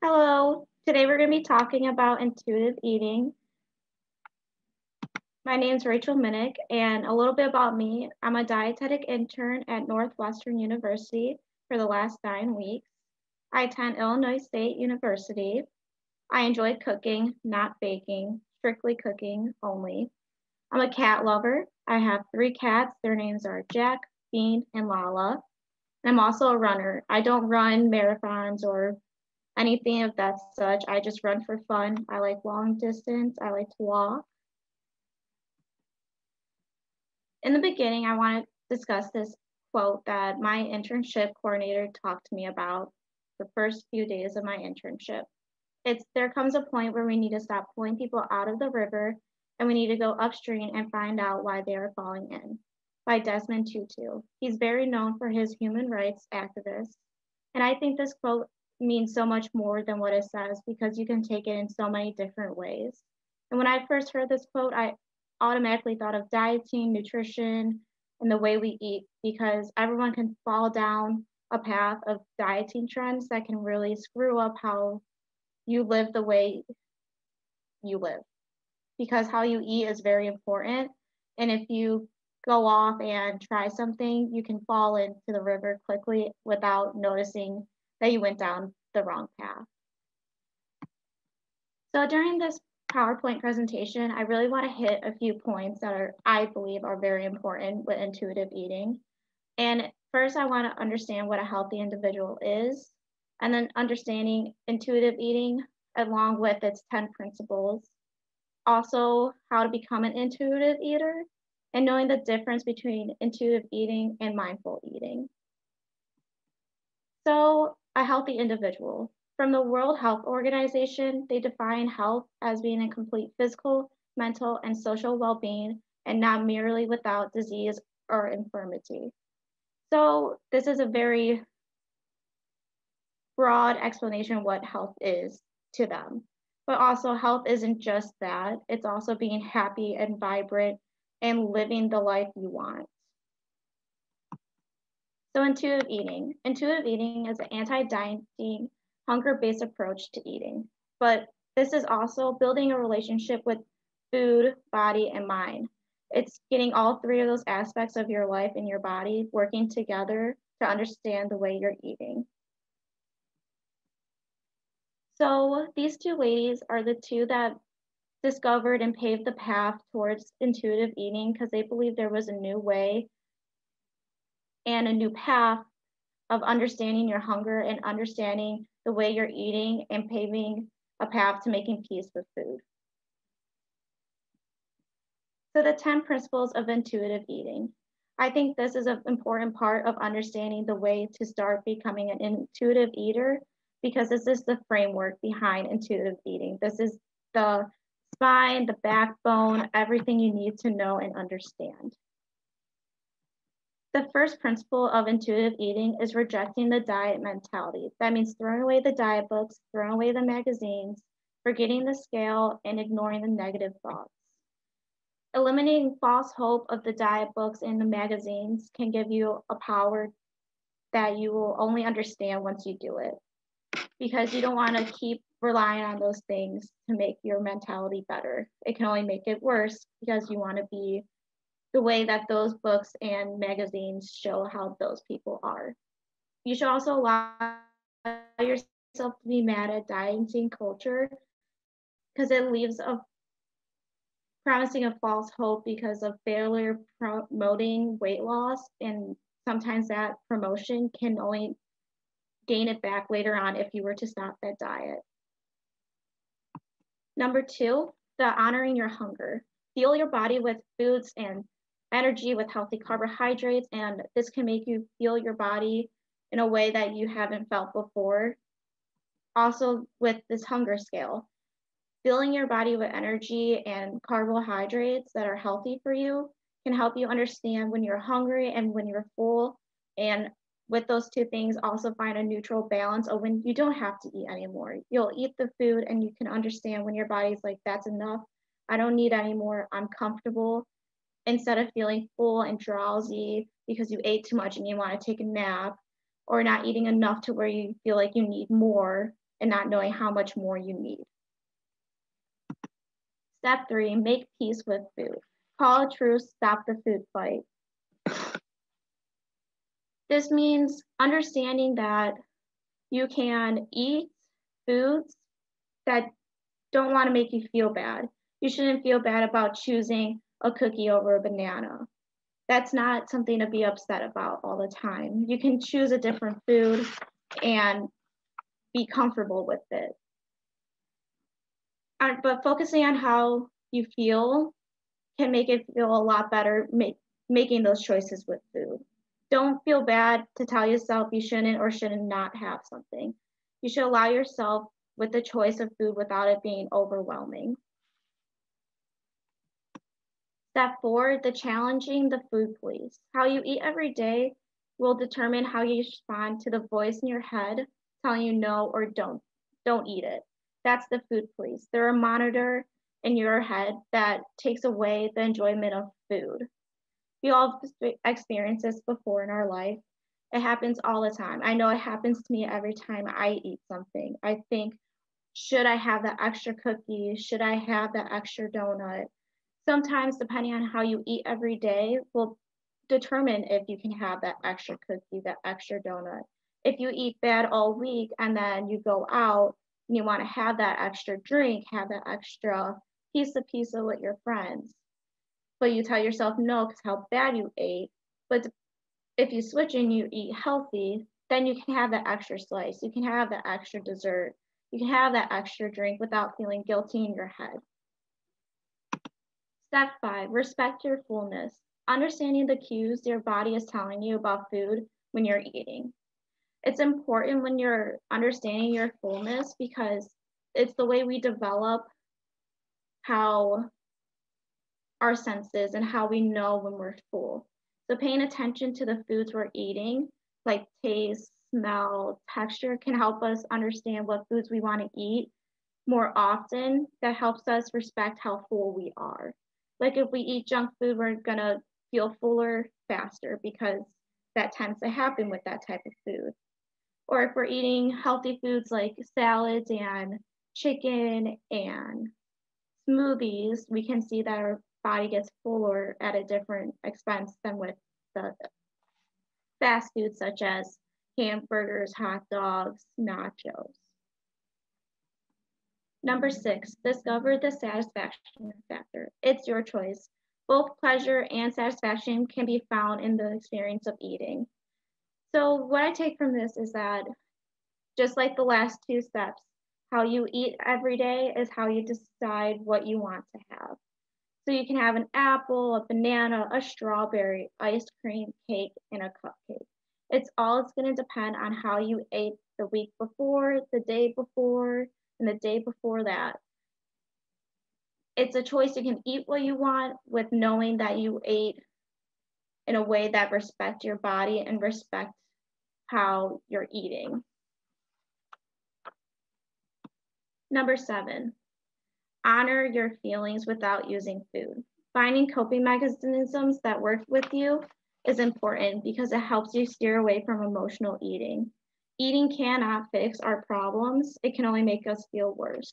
Hello, today we're going to be talking about intuitive eating. My name is Rachel Minnich, and a little bit about me. I'm a dietetic intern at Northwestern University for the last 9 weeks. I attend Illinois State University. I enjoy cooking, not baking, strictly cooking only. I'm a cat lover. I have 3 cats. Their names are Jack, Bean, and Lala. And I'm also a runner. I don't run marathons or anything of that such. I just run for fun. I like long distance. I like to walk. In the beginning, I want to discuss this quote that my internship coordinator talked to me about the first few days of my internship. It's there comes a point where we need to stop pulling people out of the river and we need to go upstream and find out why they are falling in. By Desmond Tutu. He's very known for his human rights activist. And I think this quote means so much more than what it says because you can take it in so many different ways. And when I first heard this quote, I automatically thought of dieting, nutrition, and the way we eat because everyone can fall down a path of dieting trends that can really screw up how you live the way you live. Because how you eat is very important. And if you go off and try something, you can fall into the river quickly without noticing that you went down the wrong path. So during this PowerPoint presentation, I really want to hit a few points that I believe are very important with intuitive eating. And first, I want to understand what a healthy individual is, and then understanding intuitive eating along with its 10 principles. Also, how to become an intuitive eater, and knowing the difference between intuitive eating and mindful eating. So, a healthy individual. From the World Health Organization, they define health as being a complete physical, mental, and social well-being, and not merely without disease or infirmity. So, this is a very broad explanation of what health is to them. But also, health isn't just that, it's also being happy and vibrant and living the life you want. So, intuitive eating. Intuitive eating is an anti-dieting, hunger-based approach to eating. But this is also building a relationship with food, body, and mind. It's getting all 3 of those aspects of your life and your body working together to understand the way you're eating. So these 2 ladies are the 2 that discovered and paved the path towards intuitive eating because they believed there was a new way and a new path of understanding your hunger and understanding the way you're eating and paving a path to making peace with food. So the 10 principles of intuitive eating. I think this is an important part of understanding the way to start becoming an intuitive eater because this is the framework behind intuitive eating. This is the spine, the backbone, everything you need to know and understand. The first principle of intuitive eating is rejecting the diet mentality. That means throwing away the diet books, throwing away the magazines, forgetting the scale, and ignoring the negative thoughts. Eliminating false hope of the diet books and the magazines can give you a power that you will only understand once you do it. Because you don't want to keep relying on those things to make your mentality better. It can only make it worse because you want to be the way that those books and magazines show how those people are. You should also allow yourself to be mad at dieting culture because it leaves a promising a false hope because of failure promoting weight loss, and sometimes that promotion can only gain it back later on if you were to stop that diet. Number 2, the honoring your hunger. Fuel your body with foods and energy with healthy carbohydrates, and this can make you feel your body in a way that you haven't felt before. Also with this hunger scale, filling your body with energy and carbohydrates that are healthy for you can help you understand when you're hungry and when you're full. And with those 2 things, also find a neutral balance of when you don't have to eat anymore. You'll eat the food and you can understand when your body's like, that's enough. I don't need anymore. I'm comfortable. Instead of feeling full and drowsy because you ate too much and you want to take a nap, or not eating enough to where you feel like you need more and not knowing how much more you need. Step 3, make peace with food. Call a truce, stop the food fight. This means understanding that you can eat foods that don't want to make you feel bad. You shouldn't feel bad about choosing a cookie over a banana. That's not something to be upset about all the time. You can choose a different food and be comfortable with it. But focusing on how you feel can make it feel a lot better making those choices with food. Don't feel bad to tell yourself you shouldn't or shouldn't not have something. You should allow yourself with the choice of food without it being overwhelming. Step 4, the challenging the food police. How you eat every day will determine how you respond to the voice in your head telling you no or don't eat it. That's the food police. They're a monitor in your head that takes away the enjoyment of food. We all experienced this before in our life. It happens all the time. I know it happens to me every time I eat something. I think, should I have that extra cookie? Should I have that extra donut? Sometimes, depending on how you eat every day, will determine if you can have that extra cookie, that extra donut. If you eat bad all week and then you go out and you want to have that extra drink, have that extra piece of pizza with your friends, but you tell yourself no because how bad you ate. But if you switch and you eat healthy, then you can have that extra slice. You can have that extra dessert. You can have that extra drink without feeling guilty in your head. Step 5, respect your fullness. Understanding the cues your body is telling you about food when you're eating. It's important when you're understanding your fullness because it's the way we develop how our senses and how we know when we're full. So paying attention to the foods we're eating, like taste, smell, texture, can help us understand what foods we want to eat more often. That helps us respect how full we are. Like if we eat junk food, we're gonna feel fuller faster because that tends to happen with that type of food. Or if we're eating healthy foods like salads and chicken and smoothies, we can see that our body gets fuller at a different expense than with the fast foods such as hamburgers, hot dogs, nachos. Number 6, discover the satisfaction factor. It's your choice. Both pleasure and satisfaction can be found in the experience of eating. So what I take from this is that just like the last 2 steps, how you eat every day is how you decide what you want to have. So you can have an apple, a banana, a strawberry, ice cream, cake, and a cupcake. It's going to depend on how you ate the week before, the day before, and the day before that. It's a choice. You can eat what you want with knowing that you ate in a way that respects your body and respect how you're eating. Number 7, honor your feelings without using food. Finding coping mechanisms that work with you is important because it helps you steer away from emotional eating. Eating cannot fix our problems. It can only make us feel worse.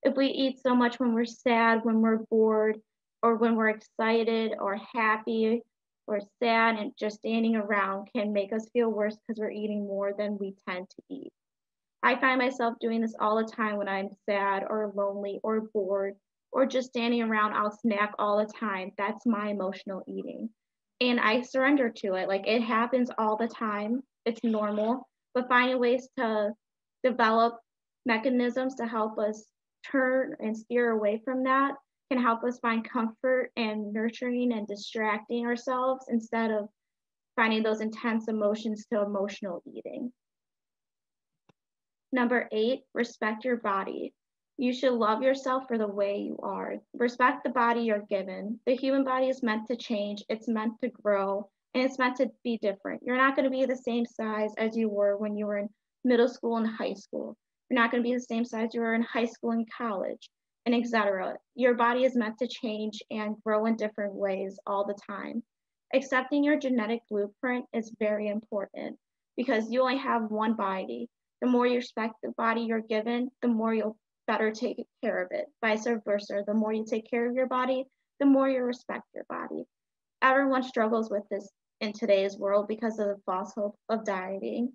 If we eat so much when we're sad, when we're bored, or when we're excited or happy or sad, and just standing around can make us feel worse because we're eating more than we tend to eat. I find myself doing this all the time when I'm sad or lonely or bored or just standing around. I'll snack all the time. That's my emotional eating. And I surrender to it. Like it happens all the time. It's normal. But finding ways to develop mechanisms to help us turn and steer away from that can help us find comfort and nurturing and distracting ourselves instead of finding those intense emotions to emotional eating. Number 8, respect your body. You should love yourself for the way you are. Respect the body you're given. The human body is meant to change, it's meant to grow, and it's meant to be different. You're not going to be the same size as you were when you were in middle school and high school. You're not going to be the same size you were in high school and college, and etc. Your body is meant to change and grow in different ways all the time. Accepting your genetic blueprint is very important because you only have one body. The more you respect the body you're given, the more you'll better take care of it. Vice versa, the more you take care of your body, the more you respect your body. Everyone struggles with this in today's world because of the false hope of dieting.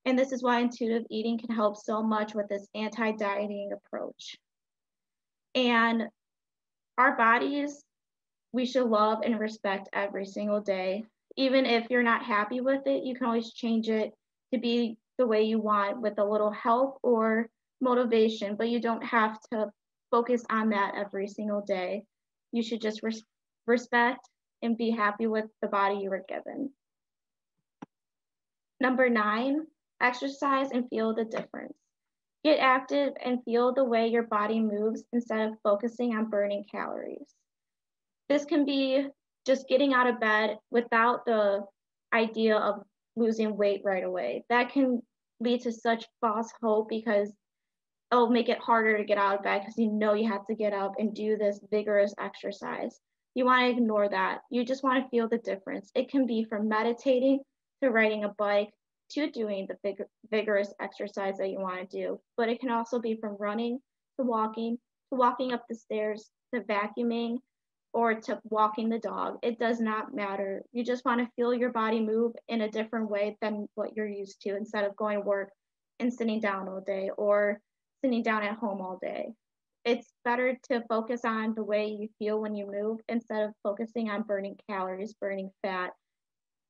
And this is why intuitive eating can help so much with this anti-dieting approach. And our bodies, we should love and respect every single day. Even if you're not happy with it, you can always change it to be the way you want with a little help or motivation, but you don't have to focus on that every single day. You should just respect and be happy with the body you were given. Number 9, exercise and feel the difference. Get active and feel the way your body moves instead of focusing on burning calories. This can be just getting out of bed without the idea of losing weight right away. That can lead to such false hope because it'll make it harder to get out of bed because you know you have to get up and do this vigorous exercise. You want to ignore that. You just want to feel the difference. It can be from meditating to riding a bike to doing the vigorous exercise that you want to do. But it can also be from running to walking up the stairs to vacuuming or to walking the dog. It does not matter. You just want to feel your body move in a different way than what you're used to instead of going to work and sitting down all day or sitting down at home all day. It's better to focus on the way you feel when you move instead of focusing on burning calories, burning fat,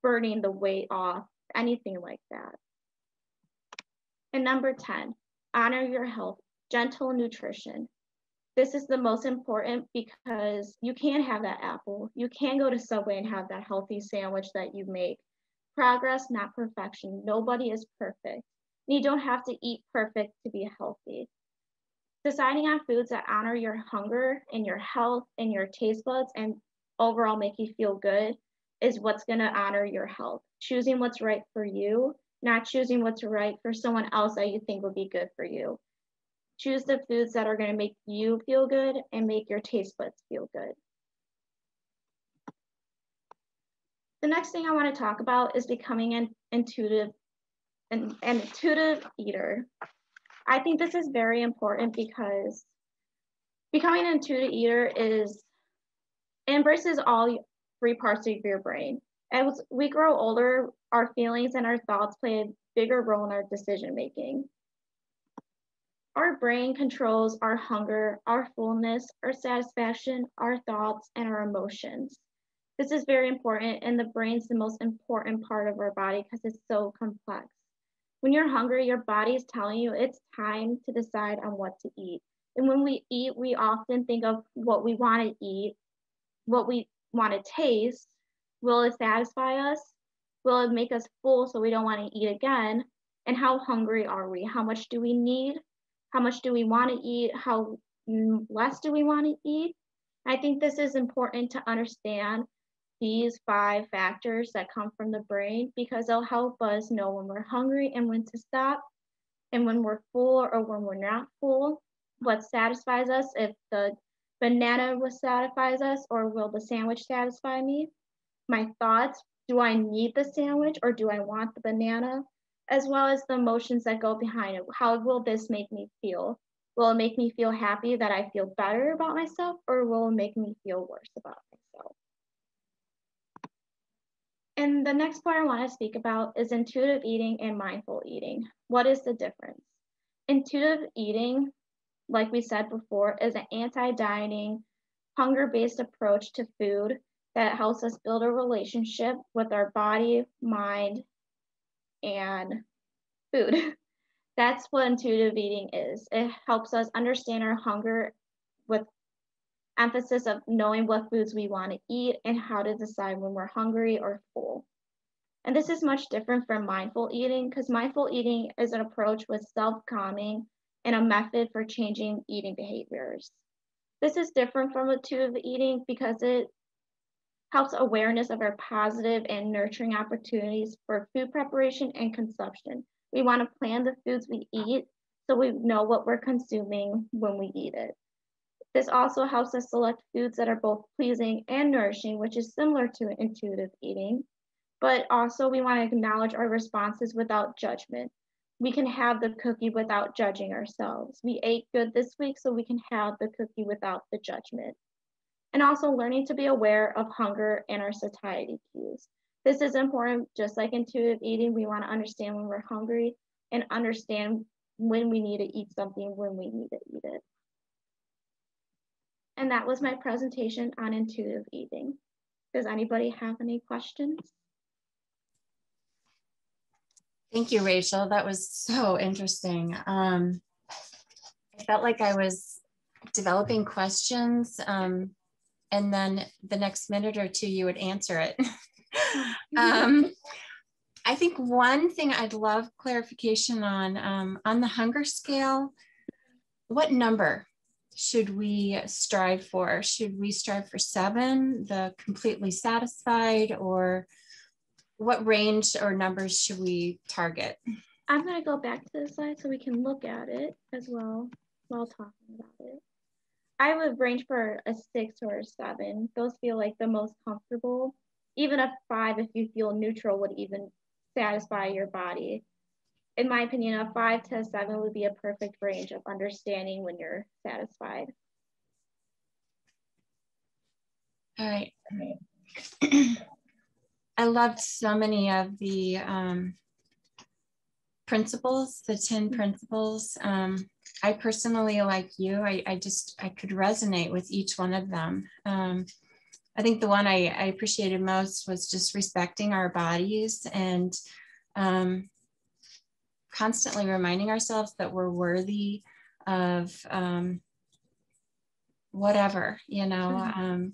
burning the weight off, anything like that. And number 10, honor your health, gentle nutrition. This is the most important because you can have that apple. You can go to Subway and have that healthy sandwich that you make. Progress, not perfection. Nobody is perfect. You don't have to eat perfect to be healthy. Deciding on foods that honor your hunger and your health and your taste buds and overall make you feel good is what's going to honor your health. Choosing what's right for you, not choosing what's right for someone else that you think would be good for you. Choose the foods that are going to make you feel good and make your taste buds feel good. The next thing I want to talk about is becoming an intuitive eater. I think this is very important because becoming an intuitive eater embraces all 3 parts of your brain. As we grow older, our feelings and our thoughts play a bigger role in our decision making. Our brain controls our hunger, our fullness, our satisfaction, our thoughts, and our emotions. This is very important, and the brain's the most important part of our body because it's so complex. When you're hungry, your body is telling you it's time to decide on what to eat. And when we eat, we often think of what we want to eat, what we want to taste. Will it satisfy us? Will it make us full so we don't want to eat again? And how hungry are we? How much do we need? How much do we want to eat? How less do we want to eat? I think this is important to understand these 5 factors that come from the brain because they'll help us know when we're hungry and when to stop, and when we're full or when we're not full, what satisfies us, if the banana will satisfies us or will the sandwich satisfy me, my thoughts, do I need the sandwich or do I want the banana, as well as the emotions that go behind it. How will this make me feel? Will it make me feel happy that I feel better about myself, or will it make me feel worse about myself? And the next part I want to speak about is intuitive eating and mindful eating. What is the difference? Intuitive eating, like we said before, is an anti-dieting, hunger-based approach to food that helps us build a relationship with our body, mind, and food. That's what intuitive eating is. It helps us understand our hunger with emphasis of knowing what foods we want to eat and how to decide when we're hungry or full. And this is much different from mindful eating because mindful eating is an approach with self-calming and a method for changing eating behaviors. This is different from intuitive eating because it helps awareness of our positive and nurturing opportunities for food preparation and consumption. We want to plan the foods we eat so we know what we're consuming when we eat it. This also helps us select foods that are both pleasing and nourishing, which is similar to intuitive eating. But also we want to acknowledge our responses without judgment. we can have the cookie without judging ourselves. We ate good this week, so we can have the cookie without the judgment. And also learning to be aware of hunger and our satiety cues. This is important, just like intuitive eating. We want to understand when we're hungry and understand when we need to eat something, when we need to eat it. And that was my presentation on intuitive eating. Does anybody have any questions? Thank you, Rachel. That was so interesting. I felt like I was developing questions, and then the next minute or two, you would answer it. I think one thing I'd love clarification on the hunger scale, what number should we strive for? Should we strive for 7, the completely satisfied, or what range or numbers should we target? I'm going to go back to the slide so we can look at it as well while talking about it. I would range for a 6 or a 7. Those feel like the most comfortable. Even a 5, if you feel neutral, would even satisfy your body. In my opinion, a 5 to a 7 would be a perfect range of understanding when you're satisfied. All right. I loved so many of the principles, the 10 principles. I personally, like you, I could resonate with each one of them. I think the one I appreciated most was just respecting our bodies and constantly reminding ourselves that we're worthy of whatever, you know.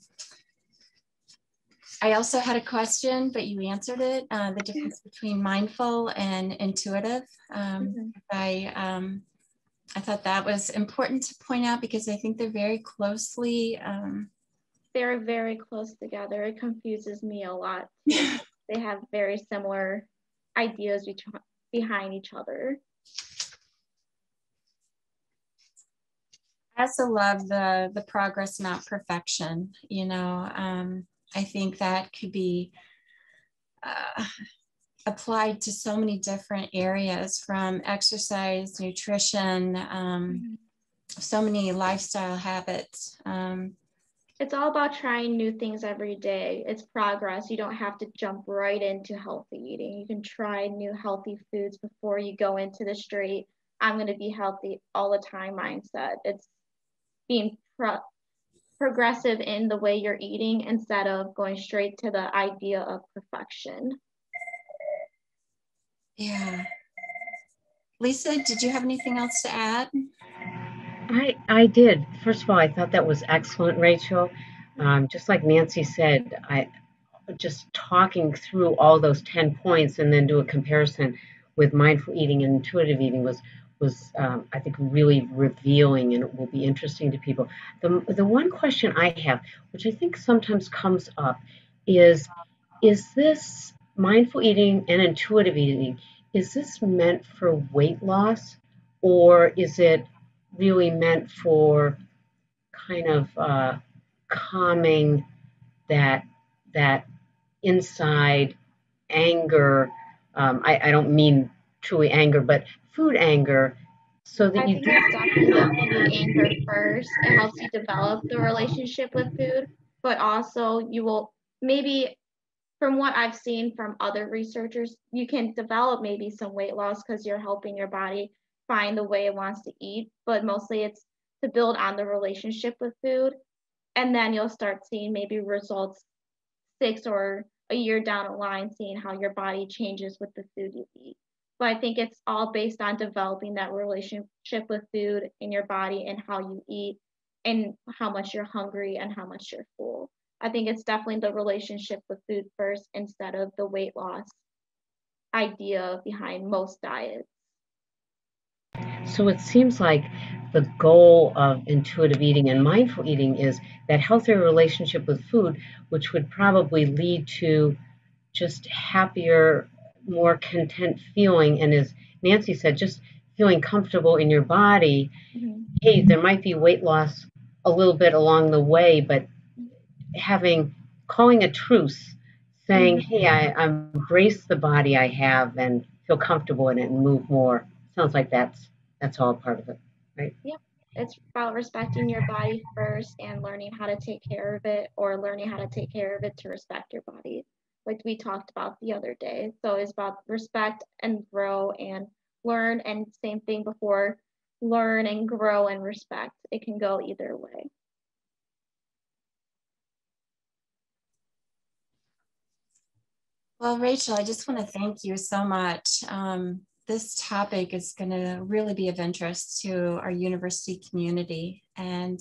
I also had a question, but you answered it, the difference between mindful and intuitive. I thought that was important to point out because I think they're very closely. They're very close together. It confuses me a lot. They have very similar ideas behind each other. I also love the progress, not perfection. You know, I think that could be applied to so many different areas, from exercise, nutrition, so many lifestyle habits. It's all about trying new things every day. It's progress. You don't have to jump right into healthy eating. You can try new healthy foods before you go into the straight, I'm going to be healthy all the time mindset. It's being progressive in the way you're eating instead of going straight to the idea of perfection. Yeah. Lisa, did you have anything else to add? I did. First of all, I thought that was excellent, Rachel. Just like Nancy said, I just talking through all those 10 points and then do a comparison with mindful eating and intuitive eating was I think really revealing, and it will be interesting to people. The one question I have, which I think sometimes comes up, is this mindful eating and intuitive eating, is this meant for weight loss, or is it really meant for kind of calming that inside anger? I don't mean truly anger, but food anger, so that I you think it's definitely the food anger first. It helps you develop the relationship with food, but also you will maybe, from what I've seen from other researchers, you can develop maybe some weight loss because you're helping your body find the way it wants to eat, but mostly it's to build on the relationship with food. And then you'll start seeing maybe results 6 or a year down the line, seeing how your body changes with the food you eat. But I think it's all based on developing that relationship with food in your body and how you eat and how much you're hungry and how much you're full. I think it's definitely the relationship with food first instead of the weight loss idea behind most diets. So it seems like the goal of intuitive eating and mindful eating is that healthier relationship with food, which would probably lead to just happier, more content feeling. And as Nancy said, just feeling comfortable in your body. Hey, there might be weight loss a little bit along the way, but calling a truce, saying, hey, I embrace the body I have and feel comfortable in it and move more sounds like that's all part of it, right? Yep. It's about respecting your body first and learning how to take care of it, or learning how to take care of it to respect your body, like we talked about the other day. So it's about respect and grow and learn, and same thing before, learn and grow and respect. It can go either way. Well, Rachel, I just want to thank you so much. This topic is going to really be of interest to our university community. And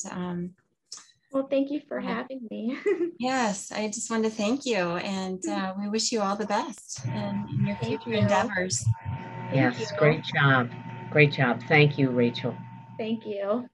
well, thank you for having me. yes, I just want to thank you. And we wish you all the best in your future endeavors. Yes, great job. Great job. Thank you, Rachel. Thank you.